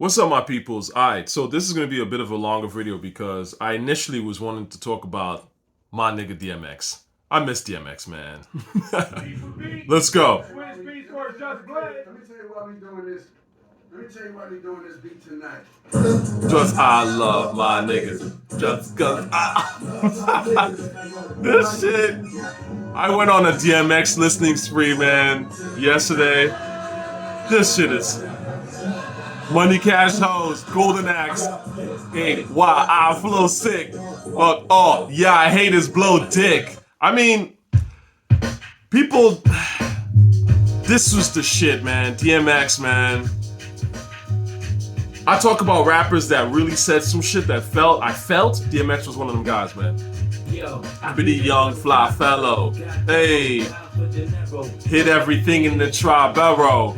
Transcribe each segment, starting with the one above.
What's up, my peoples? All right, so this is going to be a bit of a longer video because I initially was wanting to talk about my nigga DMX. I miss DMX, man. Let's go. Swizz, Beatz, or Just Play. Let me tell you why we doing this. Let me tell you why we doing this beat tonight. Just I love my niggas. Just cause this shit. I went on a DMX listening spree, man, yesterday. This shit is Money Cash Hoes, Golden Axe. Hey, wow, I flow sick. Oh, yeah, I hate his blow dick. I mean, people, this was the shit, man. DMX, man. I talk about rappers that really said some shit that I felt. DMX was one of them guys, man. Pretty young fly fellow. Hey, hit everything in the Tribero.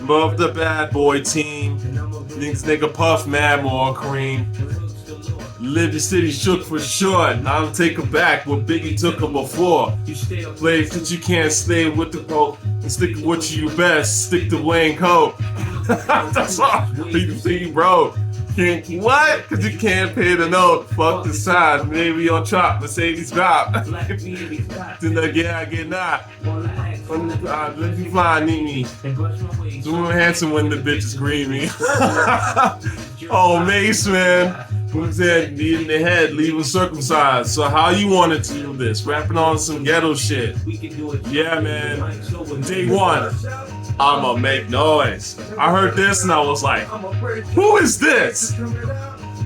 Above the bad boy team. Nigga Puff, mad more cream. Live the city shook for sure. I'll take her back what Biggie took her before. Plays that you can't stay with the coke and stick with what you best. Stick to Wayne Coke. That's all you see, bro. Can't what? Cause you can't pay the note. Fuck the size. Maybe on chop. Mercedes drop. Then again, I get not. Let me fly, need me. Zoom handsome when the bitch is creamy. Oh, Mase, man. Who said need in the head, leaving circumcised. So how you wanted to do this? Rapping on some ghetto shit. Yeah, man. Day one. I'ma make noise. I heard this and I was like, who is this?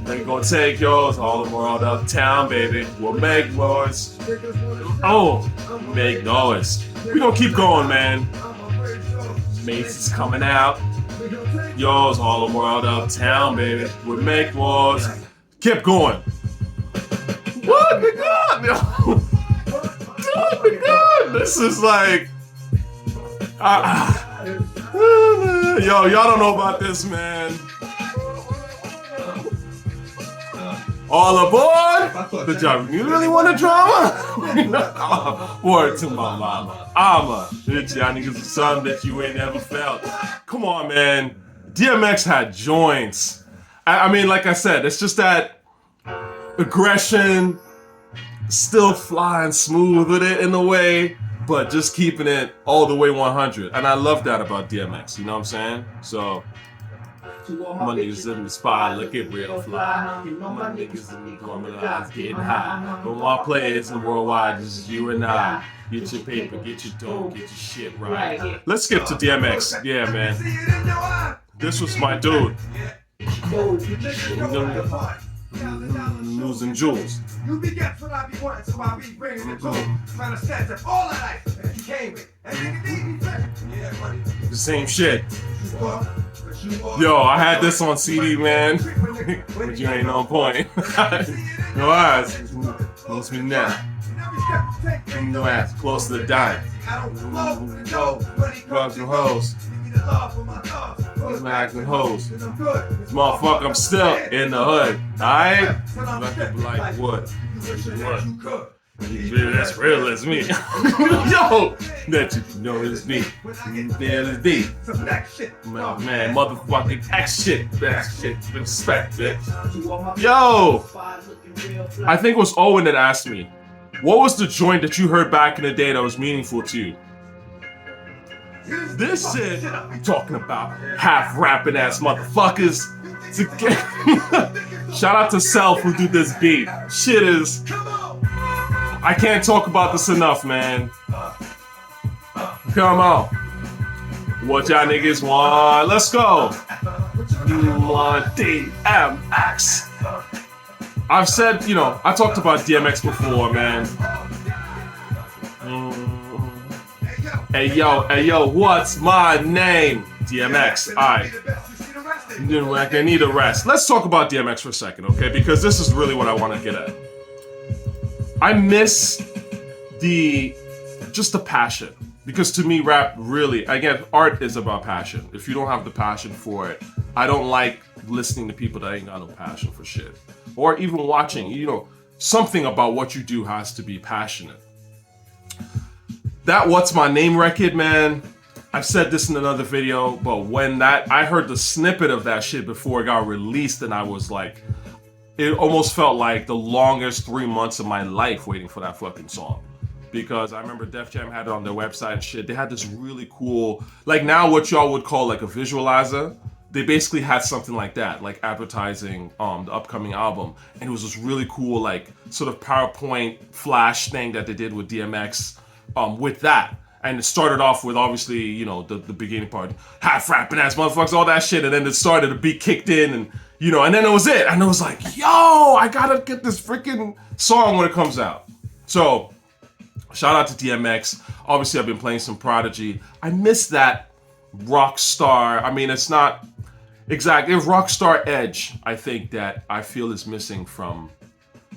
They gonna take yours all the world uptown, baby. We'll make noise. Oh, make noise. We gonna keep going, man. Mase is coming out. Yours all the world uptown, baby. We'll make noise. Keep going. What the God? This is like, yo, y'all don't know about this, man. All aboard! The job. You really want a drama? Word to my mama. I'ma hit y'all niggas with something that you ain't never felt. Come on, man. DMX had joints. I mean, like I said, it's just that aggression, still flying smooth with it in a way, but just keeping it all the way 100. And I love that about DMX, you know what I'm saying? So, my niggas in the spot looking real fly. My niggas in the formalized getting high. But my players in worldwide, this is you and I. Get your paper, get your dough, get your shit right. Let's skip to DMX. Yeah, man. This was my dude. Losing jewels. You be gets what I be wanting, so I be bringing the gold. Trying to snatch up all that life that you came with. And nigga, yeah, money. The same shit. Yo, I had this on CD, man. But you ain't on point. No eyes. Close me now. No ass. Close to the dime. Drugs and hoes. These acting hoes. Motherfucker, I'm still in the hood. Alright? Nothing like what? That's real as me. Yo! That you know it's me. There it's me. Man, motherfucking act shit. That shit. Respect, bitch. Yo! I think it was Owen that asked me, what was the joint that you heard back in the day that was meaningful to you? This shit, I'm talking about half rapping ass motherfuckers. Shout out to Self who did this beat. Shit is, I can't talk about this enough, man. Come on. What y'all niggas want? Let's go. DMX. I've said, you know, I talked about DMX before, man. Hey yo, what's my name? DMX. Alright. I need a rest. Let's talk about DMX for a second, okay? Because this is really what I want to get at. I miss just the passion. Because to me, rap really, again, art is about passion. If you don't have the passion for it, I don't like listening to people that ain't got no passion for shit. Or even watching, you know, something about what you do has to be passionate. That What's My Name record, man, I've said this in another video, but when I heard the snippet of that shit before it got released, and I was like, it almost felt like the longest 3 months of my life waiting for that fucking song. Because I remember Def Jam had it on their website and shit. They had this really cool, like now what y'all would call like a visualizer. They basically had something like that, like advertising the upcoming album. And it was this really cool, like sort of PowerPoint flash thing that they did with DMX with that. And it started off with obviously, you know, the beginning part, half rapping ass motherfuckers, all that shit. And then it started, the beat kicked in and, you know, and then it was it. And it was like, yo, I gotta get this freaking song when it comes out. So, shout out to DMX. Obviously, I've been playing some Prodigy. I miss that rock star. I mean, it's not exactly a rock star edge, I think, that I feel is missing from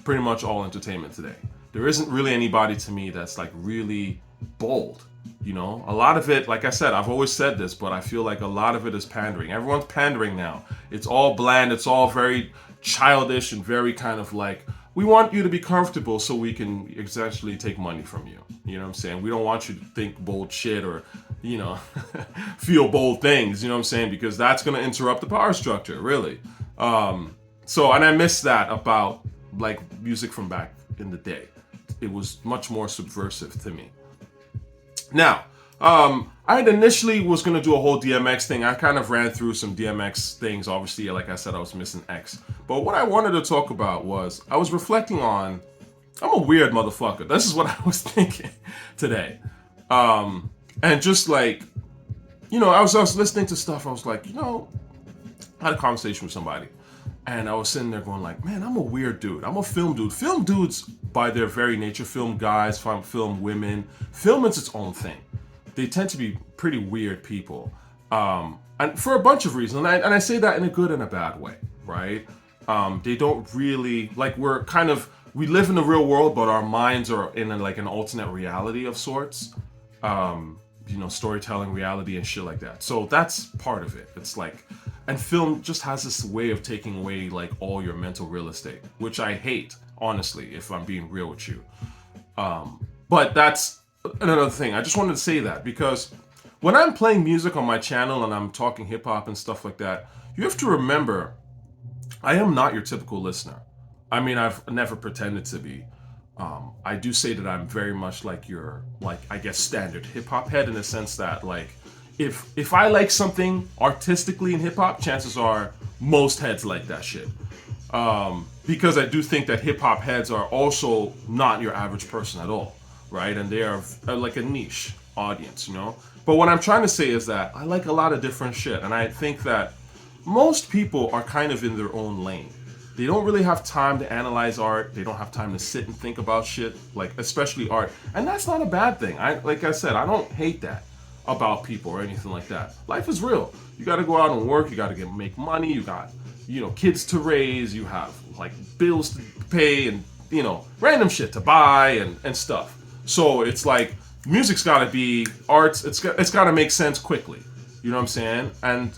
pretty much all entertainment today. There isn't really anybody to me that's like really bold. You know, a lot of it, like I said, I've always said this, but I feel like a lot of it is pandering. Everyone's pandering now. It's all bland. It's all very childish and very kind of like, we want you to be comfortable so we can essentially take money from you. You know what I'm saying? We don't want you to think bold shit or, you know, feel bold things, you know what I'm saying? Because that's going to interrupt the power structure, really. And I miss that about like music from back in the day. It was much more subversive to me. Now, I had initially was going to do a whole DMX thing. I kind of ran through some DMX things. Obviously, like I said, I was missing X. But what I wanted to talk about was, I was reflecting on, I'm a weird motherfucker. This is what I was thinking today. And just like, you know, I was listening to stuff. I was like, you know, I had a conversation with somebody. And I was sitting there going like, man, I'm a weird dude. I'm a film dude. Film dudes, by their very nature, film guys, film women, film is its own thing. They tend to be pretty weird people. And for a bunch of reasons. And I say that in a good and a bad way, right? They don't really, like we live in the real world, but our minds are in like an alternate reality of sorts. You know, storytelling reality and shit like that. So that's part of it. It's like, and film just has this way of taking away like all your mental real estate, which I hate, honestly, if I'm being real with you. But that's another thing. I just wanted to say that because when I'm playing music on my channel and I'm talking hip hop and stuff like that, you have to remember, I am not your typical listener. I mean, I've never pretended to be. I do say that I'm very much like your, like, I guess, standard hip hop head in the sense that, like, if I like something artistically in hip hop, chances are most heads like that shit. Because I do think that hip hop heads are also not your average person at all, right? And they are like a niche audience, you know? But what I'm trying to say is that I like a lot of different shit, and I think that most people are kind of in their own lane. They don't really have time to analyze art. They don't have time to sit and think about shit, like especially art. And that's not a bad thing. Like I said, I don't hate that about people or anything like that. Life is real. You got to go out and work. You got to make money. You got, you know, kids to raise. You have like bills to pay and, you know, random shit to buy and stuff. So it's like music's got to be arts. It's got to make sense quickly. You know what I'm saying? And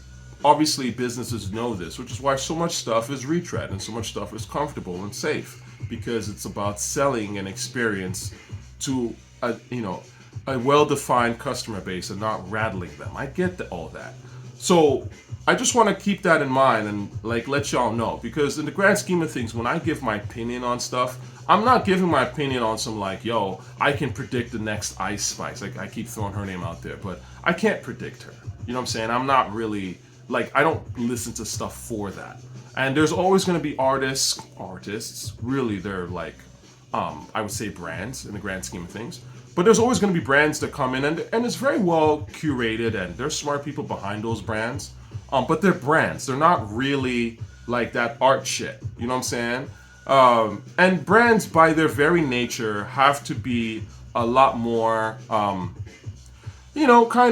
obviously, businesses know this, which is why so much stuff is retread and so much stuff is comfortable and safe, because it's about selling an experience to a well-defined customer base and not rattling them. I get all that. So I just want to keep that in mind and like let y'all know, because in the grand scheme of things, when I give my opinion on stuff, I'm not giving my opinion on some like, yo, I can predict the next Ice Spice. Like I keep throwing her name out there, but I can't predict her. You know what I'm saying? I'm not really. Like, I don't listen to stuff for that. And there's always going to be artists, really, they're like, I would say brands in the grand scheme of things. But there's always going to be brands that come in, and it's very well curated, and there's smart people behind those brands. But they're brands. They're not really like that art shit. You know what I'm saying? And brands, by their very nature, have to be a lot more, kind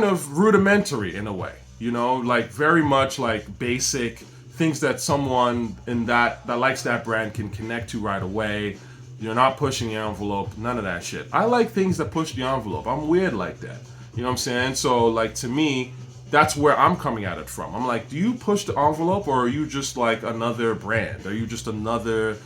of rudimentary in a way. You know, like very much like basic things that someone in that likes that brand can connect to right away. You're not pushing the envelope, none of that shit. I like things that push the envelope. I'm weird like that. You know what I'm saying? So like to me, that's where I'm coming at it from. I'm like, do you push the envelope or are you just like another brand? Are you just another,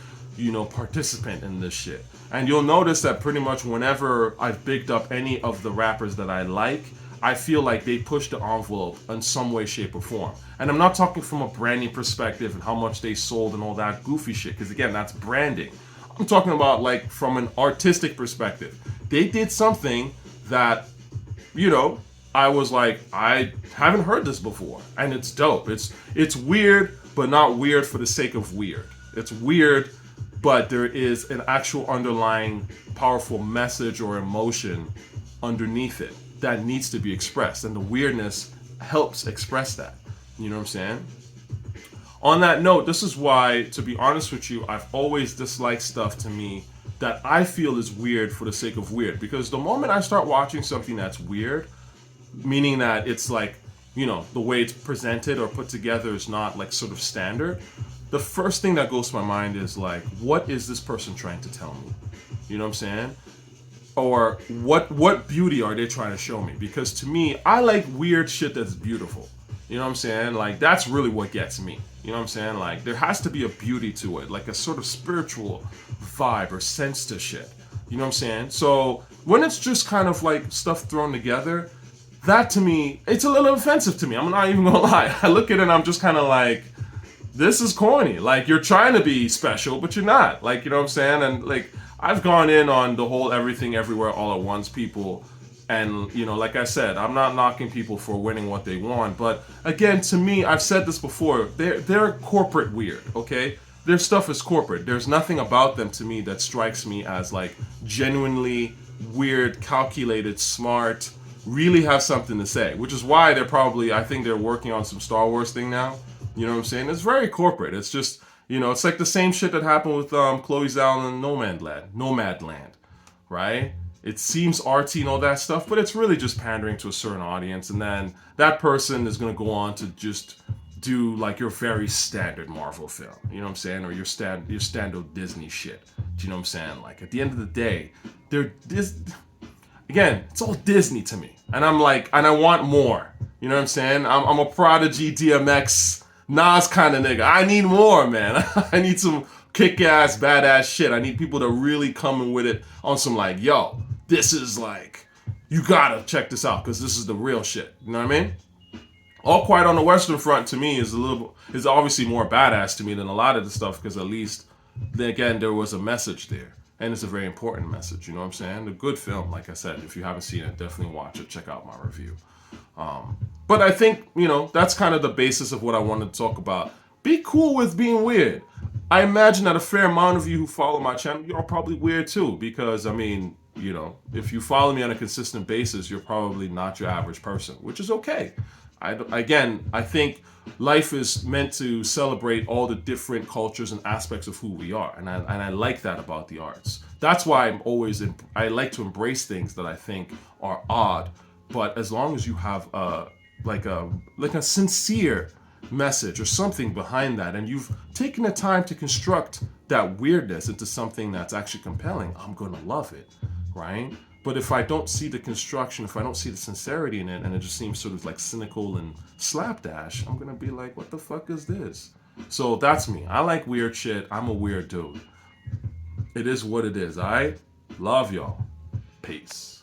participant in this shit? And you'll notice that pretty much whenever I've bigged up any of the rappers that I like, I feel like they push the envelope in some way, shape, or form. And I'm not talking from a branding perspective and how much they sold and all that goofy shit, because again, that's branding. I'm talking about like from an artistic perspective. They did something that, you know, I was like, I haven't heard this before, and it's dope. It's weird, but not weird for the sake of weird. It's weird, but there is an actual underlying powerful message or emotion underneath it that needs to be expressed, and the weirdness helps express that. You know what I'm saying? On that note, this is why, to be honest with you, I've always disliked stuff to me that I feel is weird for the sake of weird, because the moment I start watching something that's weird, meaning that it's like, you know, the way it's presented or put together is not like sort of standard, the first thing that goes to my mind is like, what is this person trying to tell me? You know what I'm saying? Or what beauty are they trying to show me? Because to me, I like weird shit that's beautiful. You know what I'm saying? Like, that's really what gets me. You know what I'm saying? Like, there has to be a beauty to it, like a sort of spiritual vibe or sense to shit. You know what I'm saying? So when it's just kind of like stuff thrown together, that to me, it's a little offensive to me. I'm not even gonna lie. I look at it and I'm just kind of like, this is corny. Like, you're trying to be special, but you're not. Like, you know what I'm saying? And like, I've gone in on the whole everything everywhere all at once people. And, you know, like I said, I'm not knocking people for winning what they want. But again, to me, I've said this before, they're corporate weird, okay? Their stuff is corporate. There's nothing about them to me that strikes me as like genuinely weird, calculated, smart, really have something to say. Which is why I think they're working on some Star Wars thing now. You know what I'm saying? It's very corporate. It's just, you know, it's like the same shit that happened with Chloe Zhao and Nomadland, right? It seems artsy and all that stuff, but it's really just pandering to a certain audience. And then that person is going to go on to just do like your very standard Marvel film, you know what I'm saying? Or your standard Disney shit. Do you know what I'm saying? Like, at the end of the day, again, it's all Disney to me. And I'm like, and I want more. You know what I'm saying? I'm a Prodigy, DMX, Nas kind of nigga. I need more, man. I need some kick-ass, badass shit. I need people to really come in with it on some like, yo, this is like, you gotta check this out because this is the real shit. You know what I mean? All Quiet on the Western Front to me is obviously more badass to me than a lot of the stuff, because at least then again there was a message there, and it's a very important message. You know what I'm saying? A good film, like I said. If you haven't seen it, definitely watch it. Check out my review. But I think, you know, that's kind of the basis of what I wanted to talk about. Be cool with being weird. I imagine that a fair amount of you who follow my channel, you're probably weird too, because I mean, you know, if you follow me on a consistent basis, you're probably not your average person, which is okay. I think life is meant to celebrate all the different cultures and aspects of who we are, and I like that about the arts. That's why I like to embrace things that I think are odd, but as long as you have a sincere message or something behind that, and you've taken the time to construct that weirdness into something that's actually compelling, I'm gonna love it, right? But if I don't see the construction, if I don't see the sincerity in it, and it just seems sort of like cynical and slapdash, I'm gonna be like, what the fuck is this? So that's me. I like weird shit. I'm a weird dude. It is what it is, alright? Love y'all. Peace.